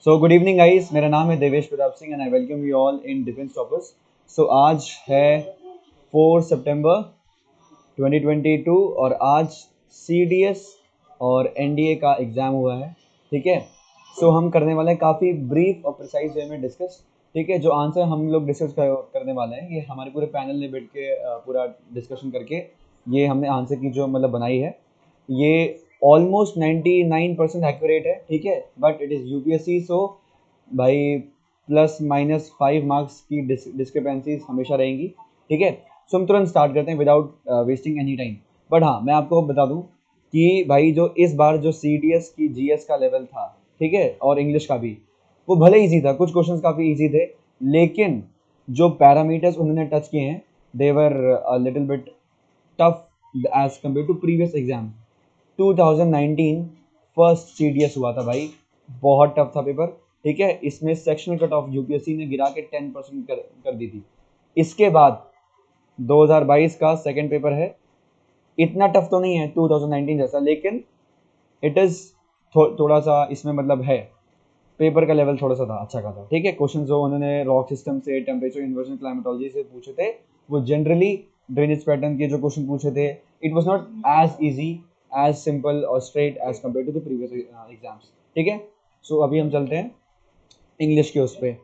So good evening guys, मेरा नाम है Devesh Pratap Singh and I welcome you all in Defence Toppers. So आज है 4 सितंबर 2022 और आज सीडीएस और एनडीए का एग्ज़ाम हुआ है। ठीक है, सो हम करने वाले हैं काफ़ी ब्रीफ और प्रिसाइज वे में डिस्कस। ठीक है, जो आंसर हम लोग डिस्कस करने वाले हैं ये हमारे पूरे पैनल ने बैठ के पूरा डिस्कशन करके ये हमने आंसर की जो मतलब बनाई है ये ऑलमोस्ट 99% एक्यूरेट है। ठीक है, बट इट इज़ यूपीएससी, सो भाई प्लस माइनस 5 मार्क्स की डिस्क्रिपेंसीज हमेशा रहेंगी। ठीक है, सो हम तुरंत स्टार्ट करते हैं without wasting any time. But हाँ, मैं आपको बता दूं कि भाई जो इस बार जो सीडीएस की जीएस का लेवल था, ठीक है, और इंग्लिश का भी, वो भले इजी था, कुछ क्वेश्चंस काफ़ी इजी थे, लेकिन जो पैरामीटर्स उन्होंने टच किए हैं they're little bit tough as compare to previous exam. 2019 first CDS हुआ था भाई, बहुत टफ था पेपर। ठीक है, इसमें सेक्शनल कट ऑफ यूपीएससी ने गिरा के 10% कर दी थी। इसके बाद 2022 का सेकंड पेपर है, इतना टफ तो नहीं है 2019 जैसा, लेकिन इट इज़ थोड़ा सा इसमें मतलब है, पेपर का लेवल थोड़ा सा था अच्छा खासा। ठीक है, क्वेश्चन जो उन्होंने रॉक सिस्टम से, टेम्परेचर, इन्वर्जन, क्लाइमेटोलॉजी से पूछे थे, वो जनरली ड्रेनेज पैटर्न के जो क्वेश्चन पूछे थे, it was not as easy, as simple और straight as compare to the previous exams. ठीक है, सो अभी हम चलते हैं इंग्लिश के उस पर।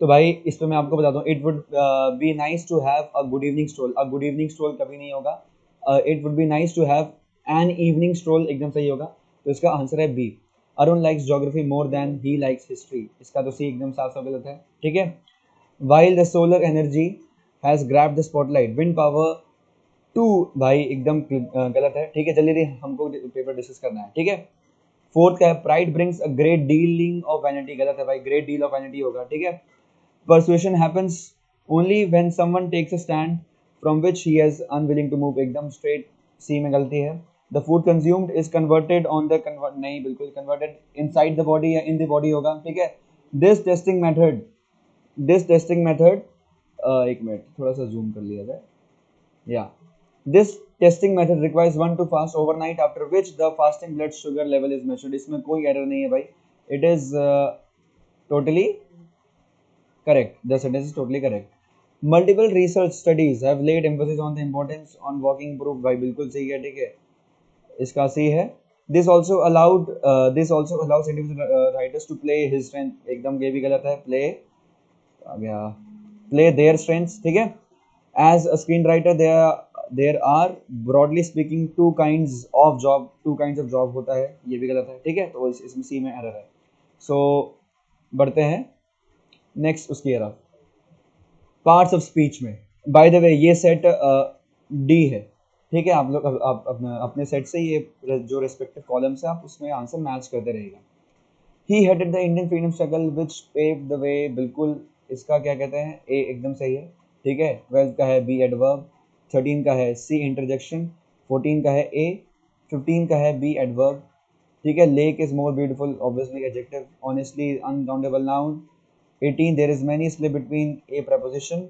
तो भाई इस पर मैं आपको बता दूँ, it would be nice to have a good evening stroll. A good evening stroll कभी नहीं होगा, it would be nice to have an evening stroll एकदम सही होगा। तो इसका आंसर है B. Arun likes geography more than he likes history, इसका तो सी एकदम साफ साफ गलत है। ठीक है, while the solar energy has grabbed the spotlight, wind power too, भाई एकदम गलत है। ठीक है, चलिए हमको पेपर डिस्कस करना है। ठीक है, फोर्थ का है pride brings a great dealing of vanity, गलत है भाई, ग्रेट डील ऑफ वैनिटी होगा। ठीक है, persuasion happens only when someone takes a stand from which he is unwilling to move, एकदम straight सी में गलती है। the food consumed is converted on the convert, नहीं बिल्कुल, converted inside the body या in the body होगा। ठीक है, this testing method, this testing method एक मिनट थोड़ा सा जूम कर लिया जाए, या this testing method requires one to fast overnight after which the fasting blood sugar level is measured, इसमें कोई एरर नहीं है भाई, it is totally correct, the sentence is totally correct. Multiple research studies have laid emphasis on the importance on walking proof, भाई बिल्कुल सही है। ठीक है, इसका सही है। This also allows individual writers to play his strength, एकदम ये भी गलत है, play आ गया, play their strengths। ठीक है, as a screenwriter there are broadly speaking two kinds of job होता है, ये भी गलत है। ठीक है, तो इसमें सी में एरर है। सो बढ़ते हैं नेक्स्ट उसकी तरफ, पार्ट्स ऑफ स्पीच में। बाय द वे ये सेट डी है। ठीक है, आप लोग आप अपने सेट से ये जो रेस्पेक्टिव कॉलम्स है आप उसमें आंसर मैच करते रहेगा। He headed the Indian freedom struggle which pave the way, बिल्कुल इसका क्या कहते हैं, ए एकदम सही है। ठीक है, 12 का है बी एडवर्ब, 13 का है सी इंटरजेक्शन, 14 का है ए, 15 का है बी एडवर्ब। ठीक है, lake is more beautiful, obviously adjective, honestly uncountable noun. 18 there is many slip between a preposition.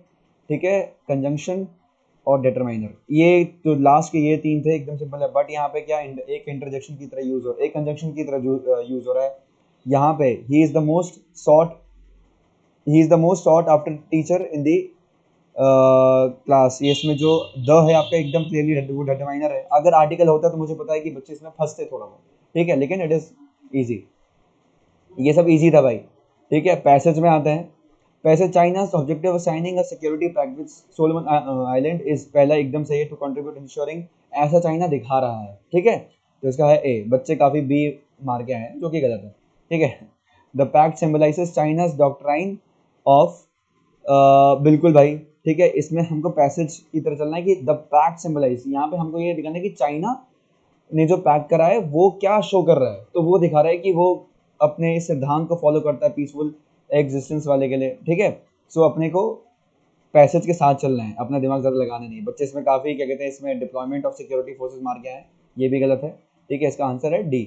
ठीक है, कंजंक्शन और डिटरमाइनर, ये जो लास्ट के ये तीन थे एकदम सिंपल है, बट यहाँ पे क्या एक इंटरजेक्शन की तरह यूज हो, एक कंजंक्शन की तरह यूज हो रहा है यहाँ पे। He is the most short, he is the most sought after teacher in the class, ये इसमें जो द है आपका एकदम क्लियरली वो डिटरमाइनर है। अगर आर्टिकल होता तो मुझे पता है कि बच्चे इसमें फंसते थोड़ा बहुत। ठीक है, लेकिन इट इज ईजी, ये सब इजी था भाई। ठीक है, पैसेज में आते हैं। Passage China objective signing a security pact with Solomon island is, पहला एकदम सही है, टू कंट्रीब्यूट इंश्योरिंग, ऐसा चाइना दिखा रहा है। ठीक है, तो इसका है ए, बच्चे काफ़ी बी मार के आए हैं जो कि गलत है। ठीक है, the pact symbolizes China's doctrine of, बिल्कुल भाई। ठीक है, इसमें हमको पैसेज की तरह चलना है कि द पैक्ट सिंबलाइज, यहाँ पे हमको ये दिखाना है कि चाइना ने जो पैक करा है वो क्या शो कर रहा है, तो वो दिखा रहा है कि वो अपने इस सिद्धांत को फॉलो करता है पीसफुल एग्जिस्टेंस वाले के लिए। ठीक है, सो अपने को पैसेज के साथ चलना है, अपना दिमाग ज़्यादा लगाना नहीं है। बच्चे इसमें काफ़ी क्या कहते हैं, इसमें डिप्लॉयमेंट ऑफ सिक्योरिटी फोर्सेज मार के आए, ये भी गलत है। ठीक है, इसका आंसर है डी।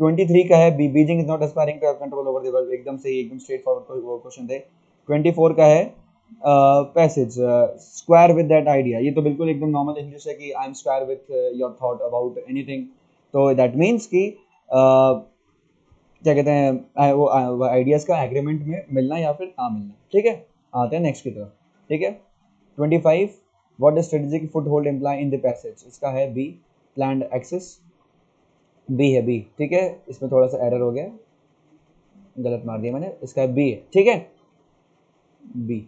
23 का है Beijing is not aspiring to have control over the world, एकदम सही, एकदम स्ट्रेट फॉरवर्ड क्वेश्चन थे। 24 का है passage square with that idea, ये तो बिल्कुल एकदम नॉर्मल इंग्लिश है कि I am square with your thought about anything, तो दैट मीन्स कि क्या कहते हैं वो आइडियाज़ का एग्रीमेंट में मिलना या फिर ना मिलना। ठीक है, आते हैं नेक्स्ट की तरफ। ठीक है, 25, what does strategic foot hold imply in the passage, इसका है बी, प्लान्ड एक्सेस, बी है बी। ठीक है, इसमें थोड़ा सा एरर हो गया, गलत मार दिया मैंने, इसका है बी है। ठीक है, B.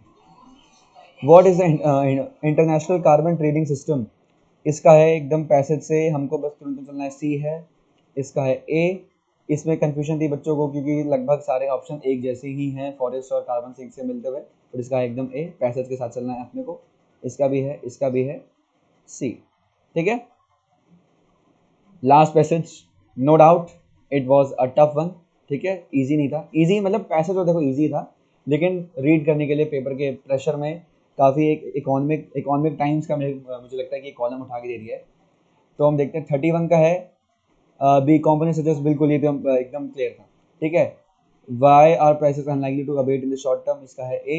What is the international carbon trading system, इसका है एकदम पैसेज से हमको बस तुरंत चलना है, सी है। इसका है ए। इसमें कंफ्यूजन थी बच्चों को क्योंकि लगभग सारे ऑप्शन एक जैसे ही हैं फॉरेस्ट और कार्बन सिंक से मिलते हुए, और इसका है एकदम ए, पैसेज के साथ चलना है अपने को। इसका भी है, इसका भी है, सी। ठीक है, last passage, no doubt it was a tough one. ठीक है, इजी नहीं था, इजी मतलब पैसेज तो देखो इजी था, लेकिन रीड करने के लिए पेपर के प्रेशर में काफ़ी एक इकोनॉमिक टाइम्स का मुझे लगता है कि कॉलम उठा के दे दिया है। तो हम देखते हैं 31 का है बी, कंपनी सजेस्ट, बिल्कुल ये तो एकदम क्लियर था। ठीक है, why are prices unlikely to abate in the short term, इसका है A.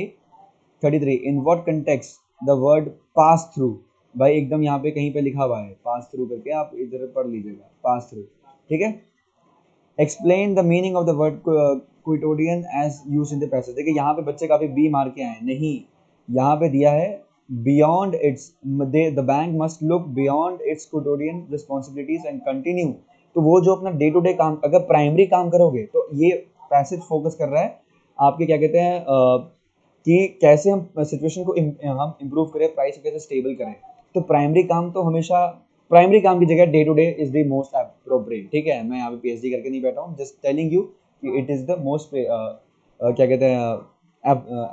33, in what context the word pass through, भाई एकदम यहाँ पे कहीं पे लिखा हुआ है पास थ्रू करके, आप इधर पढ़ लीजिएगा पास थ्रू। ठीक है, explain the meaning of the word custodian as use in the passage. देखिए यहाँ पे बच्चे काफी बी मार के आए, नहीं, यहाँ पे दिया है beyond its, the bank must look beyond its custodian responsibilities and continue. तो वो जो अपना डे टू डे काम, अगर प्राइमरी काम करोगे तो ये पैसेज फोकस कर रहा है आपके क्या कहते हैं कि कैसे हम सिचुएशन को हम इम्प्रूव करें, प्राइस को कैसे स्टेबल करें। तो प्राइमरी काम तो हमेशा, प्राइमरी काम की जगह day to day is the most appropriate. ठीक है, मैं यहाँ पे पीएचडी करके नहीं बैठा हूँ, जस्ट टेलिंग यू कि इट इज द मोस्ट क्या कहते हैं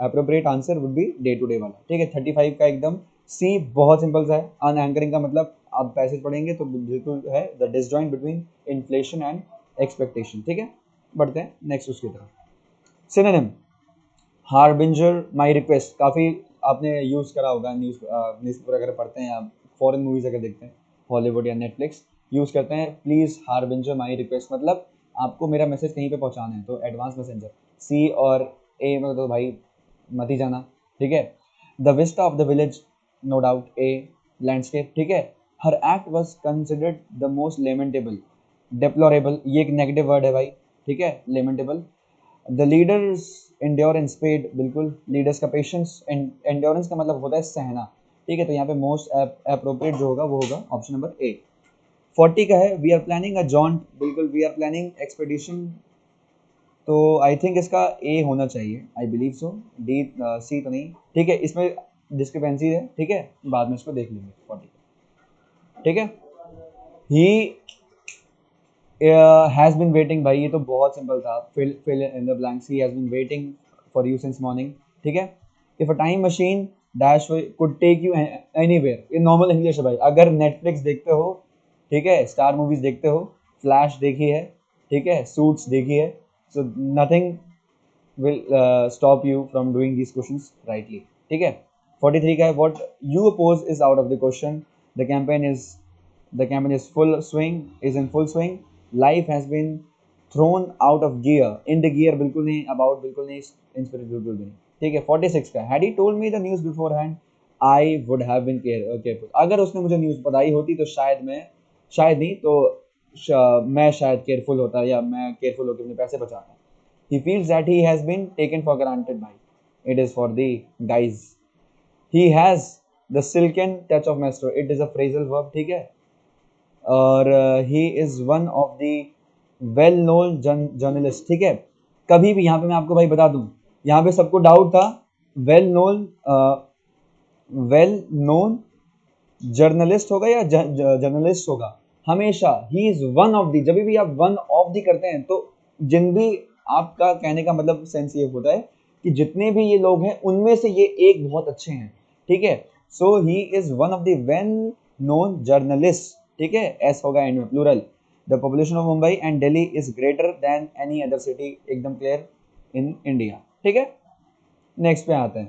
appropriate answer would be day to day वाला। ठीक है, 35 का एकदम सी, बहुत सिंपल सा है। अन एंकरिंग का मतलब आप पैसेज पढ़ेंगे तो बिल्कुल है the disjoint between inflation and expectation. ठीक है, बढ़ते हैं नेक्स्ट उसकी तरफ। सिनोनिम, हार्बिंजर, माई रिक्वेस्ट, काफ़ी आपने यूज़ करा होगा, न्यूज़पेपर अगर पढ़ते हैं या फॉरेन मूवीज़ अगर देखते हैं, हॉलीवुड या नेटफ्लिक्स यूज़ करते हैं, प्लीज़ हार्बिंजर माई रिक्वेस्ट, मतलब आपको मेरा मैसेज कहीं पे पहुंचाना है तो एडवांस मैसेंजर। सी और ए मतलब तो भाई मत ही जाना। ठीक है, the vista of the village, no doubt a, landscape. ठीक है, her act was considered the most lamentable, deplorable, ये एक नेगेटिव वर्ड है भाई। ठीक है, lamentable. The leaders endurance paid, बिल्कुल, लीडर्स का पेशेंस, एंड्योरेंस का मतलब होता है सहना। ठीक है, तो यहाँ पे मोस्ट अप्रोप्रिएट जो होगा वो होगा ऑप्शन नंबर ए। 40 का है we are planning a jaunt, बिल्कुल, वी आर प्लानिंग एक्सपेडिशन, तो आई थिंक इसका ए होना चाहिए, I believe so, D C तो नहीं। ठीक है, इसमें डिस्क्रिपेंसी है। ठीक है, बाद में इसको देख लेंगे 40। ठीक है, ही हैज़ बीन वेटिंग, भाई ये तो बहुत सिंपल था, fill in the blanks, he has been waiting for you since morning. ठीक है, if a time machine dash could take you anywhere, ये नॉर्मल इंग्लिश है भाई, अगर नेटफ्लिक्स देखते हो, ठीक है, स्टार मूवीज देखते हो, फ्लैश देखी है, ठीक है, सूट्स देखी है, so nothing will stop you from doing these questions rightly. ठीक है, 43 का है what you oppose is out of the question, the campaign is, the campaign is full swing, is in full swing, life has been thrown out of gear, in the gear बिल्कुल नहीं, about बिल्कुल नहीं, in spirit बिल्कुल भी नहीं। ठीक है, 46 का, had he told me the news beforehand I would have been careful, अगर उसने मुझे न्यूज़ बताई होती तो शायद मैं, शायद नहीं तो मैं शायद केयरफुल होता या मैं केयरफुल होकर अपने पैसे बचाता। he feels that he has been taken for granted by, it is for the guys, he has the silken touch of maestro, it is a phrasal verb। ठीक है, और he is one of the well known journalist. ठीक है, कभी भी यहाँ पे मैं आपको भाई बता दूं, यहाँ पे सबको डाउट था, well known, well known journalist होगा या जर्नलिस्ट होगा, हमेशा ही इज वन ऑफ दी, जब भी आप वन ऑफ दी करते हैं तो जिन भी, आपका कहने का मतलब सेंस ये होता है कि जितने भी ये लोग हैं उनमें से ये एक बहुत अच्छे हैं। ठीक है, so he is one of the well known journalist. ठीक है, एस होगा एंड में, plural. The population of Mumbai and Delhi is greater than any other city, एकदम क्लियर, इन इंडिया। ठीक है, नेक्स्ट पे आते हैं,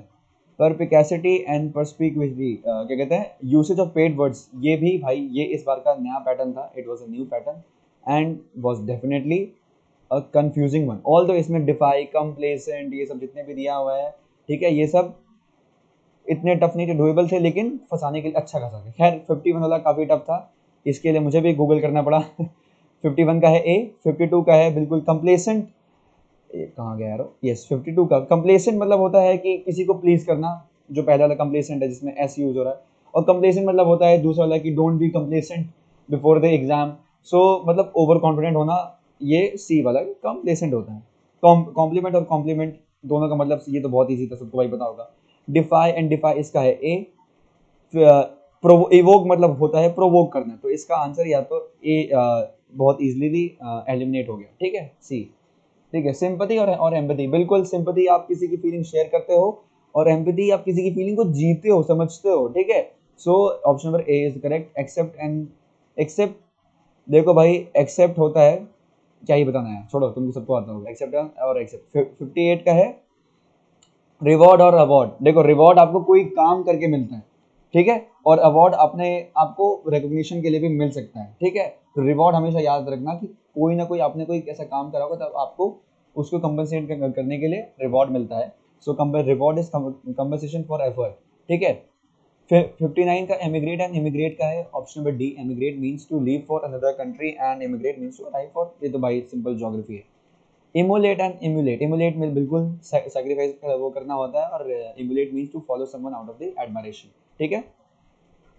परपिकेसिटी एंड परस्पिक्विटी, क्या कहते हैं, यूसेज ऑफ पेड वर्ड्स, ये भी भाई ये इस बार का नया पैटर्न था, it was a new pattern and was definitely a confusing one, all दो इसमें डिफाई, कंप्लेसेंट, ये सब जितने भी दिया हुआ है, ठीक है, ये सब इतने टफ नहीं थे, डुएबल थे, लेकिन फंसाने के लिए अच्छा खासा था। खैर 51 वाला काफ़ी टफ था, इसके लिए मुझे भी गूगल करना पड़ा 51 का है ए, 52 का है बिल्कुल कंप्लेसेंट, कहाँ गया यार, यस 52 का कंप्लेसेंट मतलब होता है कि किसी को प्लीज करना, जो पहला वाला कंप्लेसेंट है जिसमें एस यूज हो रहा है, और कंप्लेसेंट मतलब होता है दूसरा वाला कि don't be complacent before the exam, so मतलब ओवर कॉन्फिडेंट होना, ये सी वाला कंप्लेसेंट होता है। कॉम्प्लीमेंट और कॉम्प्लीमेंट दोनों का मतलब ये तो बहुत ईजी था, सबको भाई पता होगा। डिफाई एंड डिफाई इसका है ए, इवोक मतलब होता है प्रोवोक करना, तो इसका आंसर या तो ए बहुत इजीली एलिमिनेट हो गया, ठीक है सी। ठीक है, सिंपैथी और एम्पैथी, बिल्कुल सिंपैथी आप किसी की फीलिंग शेयर करते हो और एम्पैथी आप किसी की फीलिंग को जीते हो, समझते हो, ठीक है। So option number A is correct. Accept and except, देखो भाई एक्सेप्ट होता है, क्या ही बताना है, छोड़ो तुमको सबको आता होगा एक्सेप्ट और एक्सेप्ट। 58 का है रिवॉर्ड और अवार्ड। देखो रिवॉर्ड आपको कोई काम करके मिलता है, ठीक है, और अवार्ड अपने आपको रिकॉग्निशन के लिए भी मिल सकता है, ठीक है। तो रिवॉर्ड हमेशा याद रखना कि कोई ना कोई आपने कोई ऐसा काम करा होगा तब आपको उसको कंपनसेट करने के लिए रिवॉर्ड मिलता है। So reward is compensation for effort, ठीक है। फिर 59 का एमिग्रेट एंड इमिग्रेट का है option number D. Emigrate means to leave for another country and immigrate means to arrive for, ये तो भाई सिंपल ज्योग्राफी है। इमुलेट एंड इमुलेट, इमुलेट में बिल्कुल सैक्रिफाइस वो करना होता है, और emulate means to follow someone out of the admiration, ठीक है।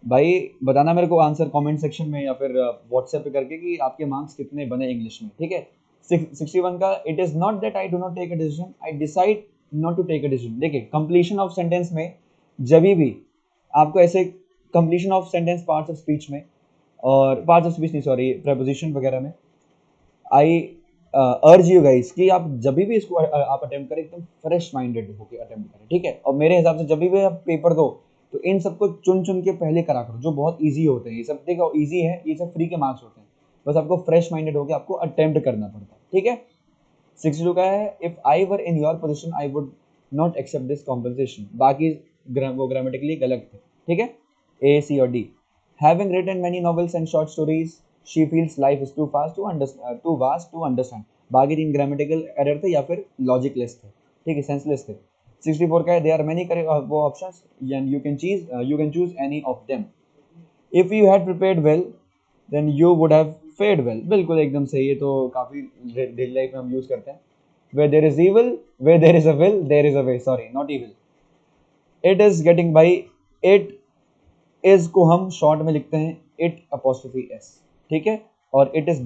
भाई बताना मेरे को आंसर कमेंट सेक्शन में या फिर व्हाट्सएप पे करके कि आपके मार्क्स कितने बने इंग्लिश में, ठीक है। 61 का it is not that I do not take a decision, I decide not to take a decision. देखिए कंप्लीशन ऑफ सेंटेंस में जब भी आपको ऐसे completion of sentence parts of speech में, और पार्ट्स ऑफ स्पीच नहीं सॉरी प्रेपोजिशन वगैरह में, आई अर्ज यू गाइस कि आप जब भी इसको आप अटेम्प्ट करें एकदम फ्रेश माइंडेड होकर अटेम्प्ट करें, ठीक है। और मेरे हिसाब से जब भी आप पेपर दो तो इन सबको चुन चुन के पहले करा करो, जो बहुत इजी होते हैं ये सब। देखो इजी है, ये सब फ्री के मार्क्स होते हैं, बस आपको फ्रेश माइंडेड होकर आपको अटेम्प्ट करना पड़ता है, ठीक है। 62 का है if I were in your position I would not accept this compensation. बाकी वो ग्रामेटिकली गलत थे, ठीक है, ए सी और D. Having written many novels and short stories, she feels life is too fast to understand, too vast to understand. बाकी तीन grammatical error थे या फिर लॉजिकलेस थे, ठीक है, सेंसलेस थे। 64 का है देयर आर मेनी वो options and you can choose any of them. If you had prepared well then you would have fared well, बिल्कुल एकदम सही है, तो काफी डेली लाइफ में हम यूज करते हैं। Where there is evil, where there is a will, there is a way. Sorry, not evil. It is getting by it is को हम शॉर्ट में लिखते हैं इट अपोस्ट्रोफी एस, ठीक है। और इट इज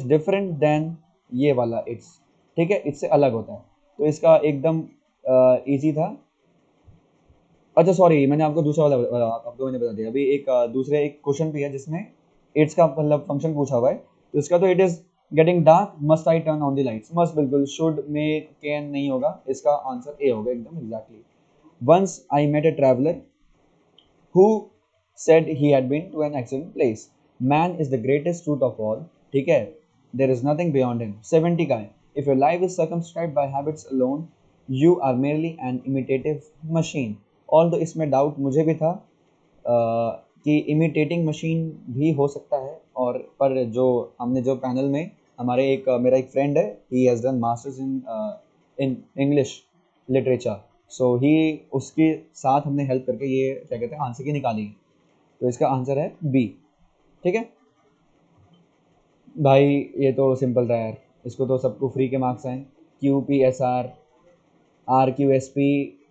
डिफरेंट देन ये वाला इट्स, ठीक है, इससे अलग होता है, तो इसका एकदम इजी था। अच्छा सॉरी मैंने आपको दूसरा वाला आपको मैंने बता दिया अभी, एक दूसरे एक क्वेश्चन भी है जिसमें इट्स का मतलब फंक्शन पूछा हुआ है, तो इसका तो it is getting dark must I turn on the lights, must बिल्कुल, शुड में कैन नहीं होगा, इसका आंसर ए होगा एकदम exactly. Once I met a traveller who said he had been to an excellent place. Man is the greatest truth of all. ठीक है, there is nothing beyond him. 70 का है if your life is circumscribed by habits alone, you are merely an imitative machine. Although इसमें doubt मुझे भी था कि imitating machine भी हो सकता है, और पर जो हमने जो पैनल में हमारे एक मेरा एक फ्रेंड है, he has done masters in English literature, so ही उसके साथ हमने हेल्प करके ये क्या कहते हैं आंसर की निकाली है, तो इसका आंसर है बी, ठीक है। भाई ये तो सिंपल था यार, इसको तो सबको फ्री के मार्क्स आए। Q P S R, R Q S P,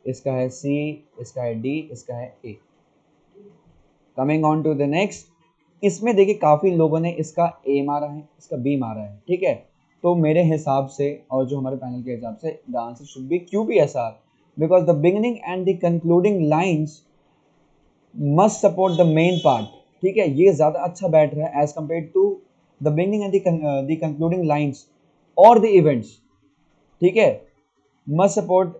इसका है सी, इसका है डी, इसका है A. Coming on to the next, इसमें देखिए काफ़ी लोगों ने इसका ए मारा है, इसका बी मारा है, ठीक है। तो मेरे हिसाब से और जो हमारे पैनल के हिसाब से the answer should be Q P S R, because the beginning and the concluding lines must support the main part, ठीक है, ये ज़्यादा अच्छा बैठ रहा है as compare to the beginning and the concluding lines और द इवेंट्स, ठीक है, मस्ट सपोर्ट।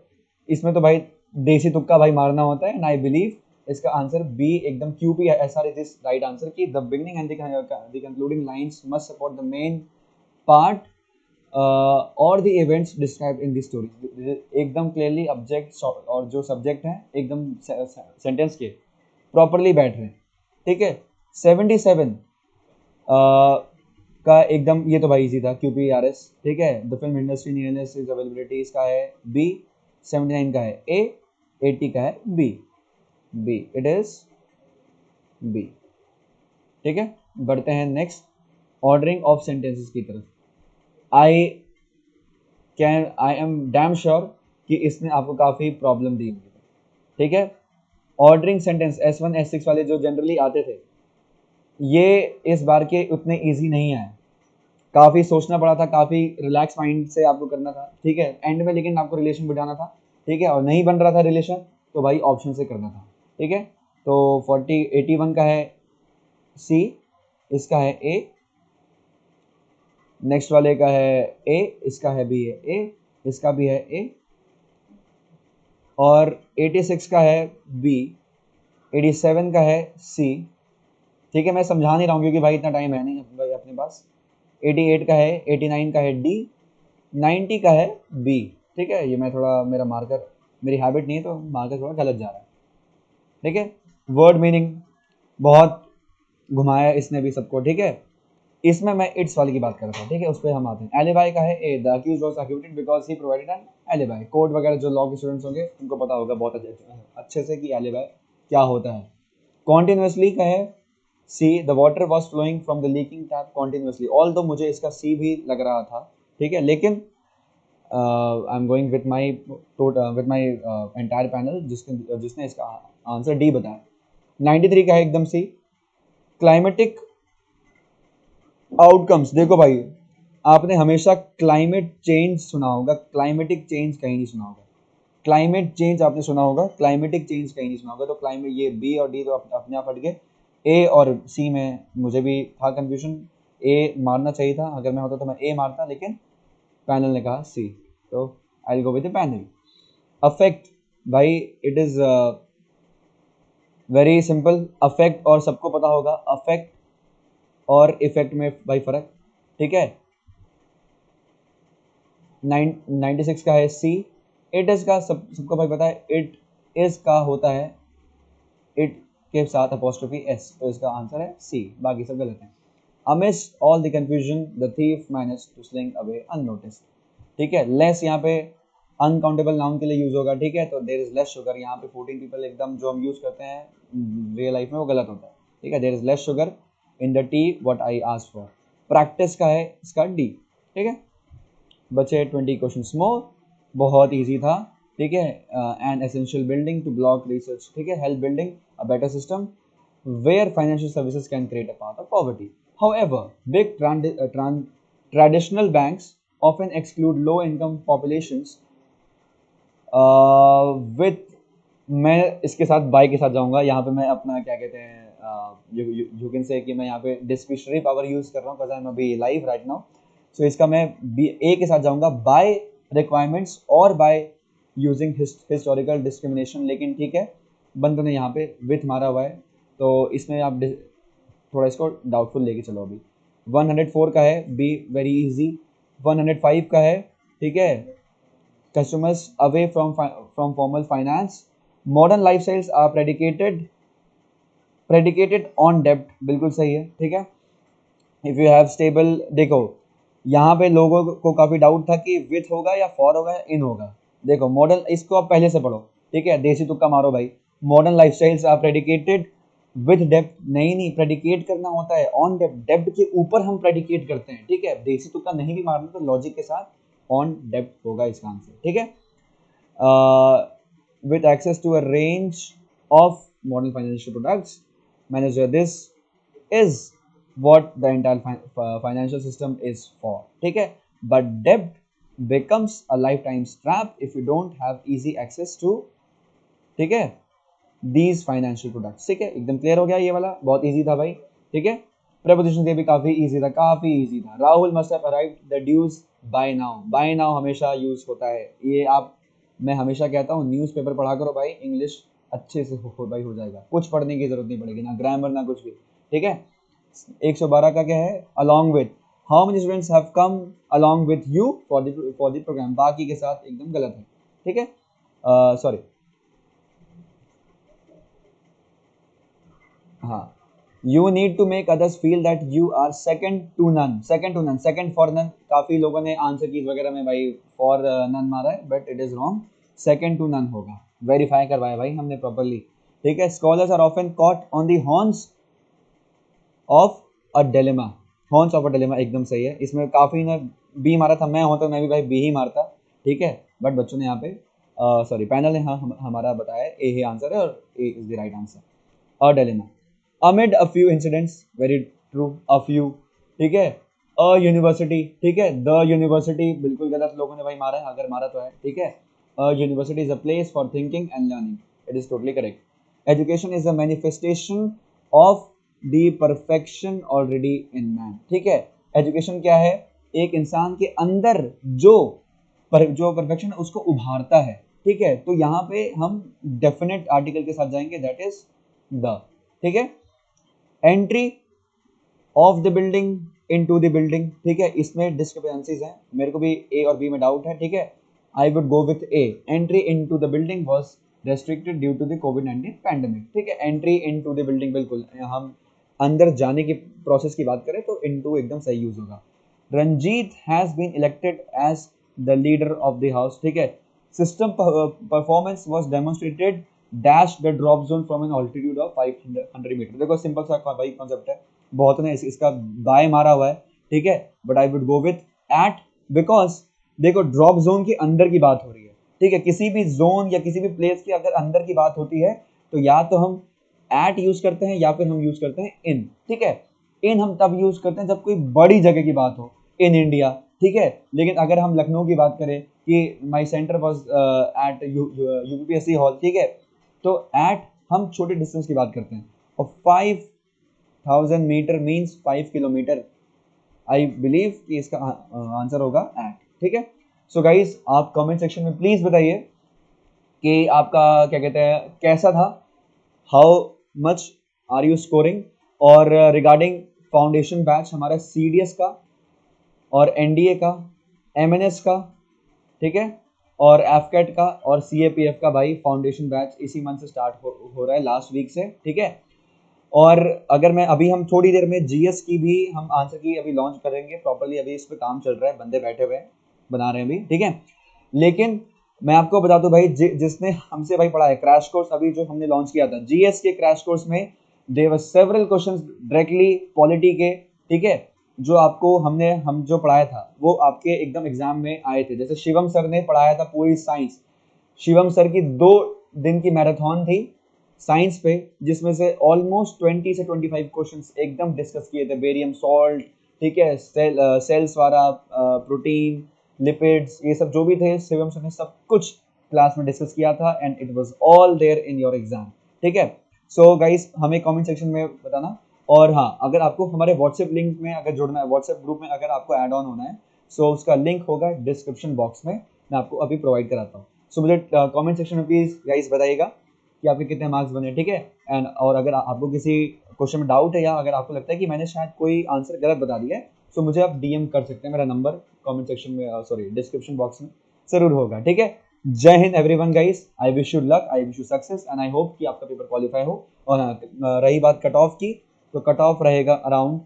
इसमें तो भाई देसी तुक्का भाई मारना होता है, एंड आई बिलीव इसका आंसर बी एकदम Q P S R is this right answer की the beginning and the concluding lines must support the main part और the events describe in the story, एकदम क्लियरली ऑब्जेक्ट और जो subject हैं एकदम sentence के properly बैठ रहे हैं, ठीक है। 77 का एकदम ये तो भाई इजी था क्यू पी आर एस, ठीक है। The film industry nearness is availability, इसका है बी। 79 का है ए, 80 का है B, B it is B, ठीक है। बढ़ते हैं नेक्स्ट। ऑर्डरिंग ऑफ सेंटेंसेस की तरफ। आई एम डैम श्योर कि इसने आपको काफ़ी प्रॉब्लम दी होगी, ठीक है। ऑर्डरिंग सेंटेंस S1 S6 वाले जो जनरली आते थे, ये इस बार के उतने इजी नहीं आए, काफ़ी सोचना पड़ा था, काफ़ी रिलैक्स माइंड से आपको करना था, ठीक है। एंड में लेकिन आपको रिलेशन बिठाना था, ठीक है, और नहीं बन रहा था रिलेशन तो भाई ऑप्शन से करना था, ठीक है। तो 81 का है सी, इसका है ए, नेक्स्ट वाले का है ए, इसका है भी है ए, इसका भी है ए, और 86 का है बी, 87 का है सी, ठीक है। मैं समझा नहीं रहा हूँ क्योंकि भाई इतना टाइम है नहीं भाई अपने पास। 88 का है, 89 का है डी, 90 का है बी, ठीक है। ये मैं थोड़ा, मेरा मार्कर, मेरी हैबिट नहीं है तो मार्कर थोड़ा गलत जा रहा है, ठीक है। वर्ड मीनिंग बहुत घुमाया इसने भी सबको, ठीक है। इसमें मैं इट्स वाली की बात कर रहा था, ठीक है, उस पर हम आते हैं। एलिबाई का है A, the accused was acquitted because he provided an alibi. Code वगैरह जो लॉ के स्टूडेंट्स होंगे उनको पता होगा बहुत अच्छे से कि एलिबाई क्या होता है। कॉन्टिन्यूसली का है C, the water was flowing from the leaking tap continuously. Although मुझे इसका सी भी लग रहा था, ठीक है, लेकिन I am going with my entire panel जिसने इसका आंसर डी बताया। 93 का है एकदम सी, क्लाइमेटिक आउटकम्स। देखो भाई, आपने हमेशा क्लाइमेट चेंज सुना होगा, क्लाइमेटिक चेंज कहीं नहीं सुना होगा। क्लाइमेट चेंज आपने सुना होगा, क्लाइमेटिक चेंज कहीं नहीं सुना होगा। तो क्लाइमेट, ये बी और डी तो अपने आप हट गए। ए और सी में मुझे भी था कंफ्यूजन, ए मारना चाहिए था, अगर मैं होता तो मैं ए मारता, लेकिन पैनल ने कहा सी, तो I will go with the panel. Affect, भाई it is very simple. Affect और सबको पता होगा, अफेक्ट और इफेक्ट में भाई फर्क, ठीक है। 96 का है सी, इट इज का सबको भाई पता है, इट इज का होता है इट के साथ अपोस्ट्रोफी एस, तो इसका आंसर है सी, बाकी सब गलत है। Amidst all the confusion the thief managed to sling away unnoticed, ठीक है। लेस यहाँ पे अनकाउंटेबल नाउन के लिए यूज होगा, ठीक है। तो देयर इज लेस शुगर, यहाँ पे 14 पीपल एकदम जो हम यूज करते हैं रियल लाइफ में वो गलत होता है, ठीक है। There is less sugar in the tea what I asked for. Practice का है इसका डी, ठीक है। बचे 20 क्वेश्चन मोर, बहुत इजी था, ठीक है। An essential building to block research, ठीक है, help building a better system where financial services can create a path of poverty. However, big traditional banks often exclude low income populations with, मैं इसके साथ bye के साथ जाऊंगा, यहाँ पे मैं अपना क्या कहते हैं, यू कैन से कि मैं यहाँ पे डिस्क्रिशनरी पावर यूज कर रहा हूँ, बिकॉज आई एम अभी लाइव राइट नाउ। सो इसका मैं बी ए के साथ जाऊंगा, बाय रिक्वायरमेंट्स और बाय यूजिंग हिस्टोरिकल डिस्क्रिमिनेशन, लेकिन ठीक है, बंद ने यहाँ पे विथ मारा हुआ है, तो इसमें आप थोड़ा इसको डाउटफुल लेके चलो अभी। 104 का है बी, वेरी इजी। 105 का है, ठीक है, customers away from formal finance, modern lifestyles are predicated on debt, बिल्कुल सही है, ठीक है। इफ यू हैव स्टेबल, देखो यहाँ पे लोगों को काफी डाउट था कि विथ होगा या फॉर होगा या इन होगा। देखो मॉडर्न, इसको आप पहले से पढ़ो, ठीक है, देसी तुक्का मारो भाई। Modern lifestyles are predicated with depth, नहीं प्रेडिकेट करना होता है ऑन डेप्थ, डेप्थ के ऊपर हम प्रेडिकेट करते हैं, ठीक है। देसी तुक्का नहीं भी मारना तो लॉजिक के साथ ऑन डेप्थ होगा इसका आंसर, ठीक है। With access to a range of modern financial products, manager, this is what the entire financial system is for, ठीक है। But debt becomes a lifetime trap if you don't have easy access to, ठीक है, these financial products, ठीक है। एकदम clear हो गया, ये वाला बहुत इजी था भाई, ठीक है। प्रपोजिशन ये भी काफी इजी था, काफी इजी था। Rahul must have arrived the dues by now, by now हमेशा यूज होता है, ये आप, मैं हमेशा कहता हूँ न्यूज़पेपर पढ़ा करो भाई, इंग्लिश अच्छे से भाई हो जाएगा, कुछ पढ़ने की जरूरत नहीं पड़ेगी, ना ग्रामर ना कुछ भी, ठीक है। 112 का क्या है, along with, how many students have come along with you for the program, बाकी के साथ एकदम गलत है, ठीक है। सॉरी, हाँ, you need to make others feel that you are second to none, second to none, second for none, काफी लोगों ने आंसर कीज वगैरह में भाई फॉर नन मारा है, but it is wrong, second to none होगा, वेरीफाई करवाया भाई हमने प्रॉपर्ली, ठीक है। Scholars are often caught on the horns of a dilemma, horns of a dilemma एकदम सही है। इसमें काफ़ी ने बी मारा था, मैं होता मैं भी भाई बी ही मारता, ठीक है, बट बच्चों ने यहाँ पे सॉरी पैनल ने हाँ हमारा बताया ए ही आंसर है और A is the right answer. A dilemma amid a few incidents, very true, a few, ठीक है। अ यूनिवर्सिटी, ठीक है, द यूनिवर्सिटी बिल्कुल गलत लोगों ने भाई मारा है, अगर मारा तो है, ठीक है। A university is a place for thinking and learning, it is totally correct. Education is a manifestation of the perfection already in man, ठीक है। एजुकेशन क्या है? एक इंसान के अंदर जो परफेक्शन है उसको उभारता है, ठीक है। तो यहाँ पे हम डेफिनेट आर्टिकल के साथ जाएंगे, दैट इज द, ठीक है। Entry of the building into the building, ठीक है, इसमें डिस्क्रिपेंसीज हैं, मेरे को भी ए और बी में डाउट है, ठीक है। I would go with A, entry into the building was restricted due to the कोविड-19 पैंडेमिक, ठीक है। एंट्री इनटू द बिल्डिंग, बिल्कुल हम अंदर जाने की प्रोसेस की बात करें तो इनटू एकदम सही यूज होगा। Ranjit has been elected as the leader of the house, ठीक है। System performance was demonstrated dash the drop zone from an altitude of 500 metre, देखो सिंपल सा भाई कॉन्सेप्ट है, बहुत ने इसका बाय मारा हुआ है, ठीक है, but I would go with at, because देखो ड्रॉप जोन के अंदर की बात हो रही है, ठीक है। किसी भी जोन या किसी भी प्लेस के अगर अंदर की बात होती है तो या तो हम एट यूज करते हैं या फिर हम यूज करते हैं इन, ठीक है। इन हम तब यूज करते हैं जब कोई बड़ी जगह की बात हो, इन इंडिया, ठीक है। लेकिन अगर हम लखनऊ की बात करें कि my centre was at UPSC hall, ठीक है, तो एट हम छोटे डिस्टेंस की बात करते हैं, और 5,000 metre means 5 kilometre, I believe कि इसका आंसर होगा एट, ठीक है। सो गाइज आप कमेंट सेक्शन में प्लीज बताइए कि आपका क्या कहते हैं कैसा था, how much are you scoring, और रिगार्डिंग फाउंडेशन बैच हमारा सीडीएस का और एनडीए का, एमएनएस का, ठीक है, और एफकेट का और सीएपीएफ का भाई फाउंडेशन बैच इसी मंथ से स्टार्ट हो रहा है, लास्ट वीक से, ठीक है। और अगर मैं अभी हम थोड़ी देर में जीएस की भी हम आंसर की अभी लॉन्च करेंगे प्रॉपर्ली, अभी इस पे काम चल रहा है, बंदे बैठे हुए हैं बना रहे हैं अभी, ठीक है। लेकिन मैं आपको बता दूं भाई जिसने हमसे भाई पढ़ा है क्रैश कोर्स, अभी जो हमने लॉन्च किया था जीएस के क्रैश कोर्स में, there were several questions directly polity के, ठीक है, जो आपको हम जो पढ़ाया था वो आपके एकदम एग्जाम में आए थे। जैसे शिवम सर ने पढ़ाया था पूरी साइंस, शिवम सर की 2 दिन की मैराथन थी साइंस पे, जिसमें से ऑलमोस्ट 20 से 25 क्वेश्चंस एकदम डिस्कस किए थे, बेरियम सॉल्ट, ठीक है, सेल्स वाला, प्रोटीन, लिपिड्स, ये सब जो भी थे शिवम सर ने सब कुछ क्लास में डिस्कस किया था, and it was all there in your exam, ठीक है। सो गाइस हमें कमेंट सेक्शन में बताना, और हाँ अगर आपको हमारे व्हाट्सएप लिंक में अगर जुड़ना है, व्हाट्सएप ग्रुप में अगर आपको ऐड ऑन होना है, सो उसका लिंक होगा डिस्क्रिप्शन बॉक्स में, मैं आपको अभी प्रोवाइड कराता हूँ। सो मुझे कमेंट सेक्शन में प्लीज गाइस बताइएगा कि आपके कितने मार्क्स बने, ठीक है। एंड और अगर आपको किसी क्वेश्चन में डाउट है या अगर आपको लगता है कि मैंने शायद कोई आंसर गलत बता दिया है, सो मुझे आप डीएम कर सकते हैं, मेरा नंबर कमेंट सेक्शन में सॉरी डिस्क्रिप्शन बॉक्स में जरूर होगा, ठीक है। जय Hind everyone guys, I wish you luck, I wish you success, and I hope कि आपका पेपर क्वालिफाई हो। और हाँ रही बात कट ऑफ की, तो कट ऑफ रहेगा अराउंड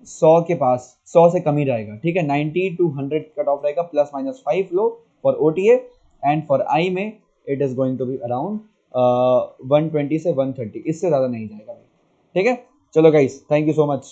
100 के पास, 100 से कम ही रहेगा, ठीक है। 90 to 100 कट ऑफ रहेगा, plus minus 5 low for OTA, and for I में it is going to be around 120 से 130, इससे ज़्यादा नहीं जाएगा भाई, ठीक है। चलो guys thank you so much.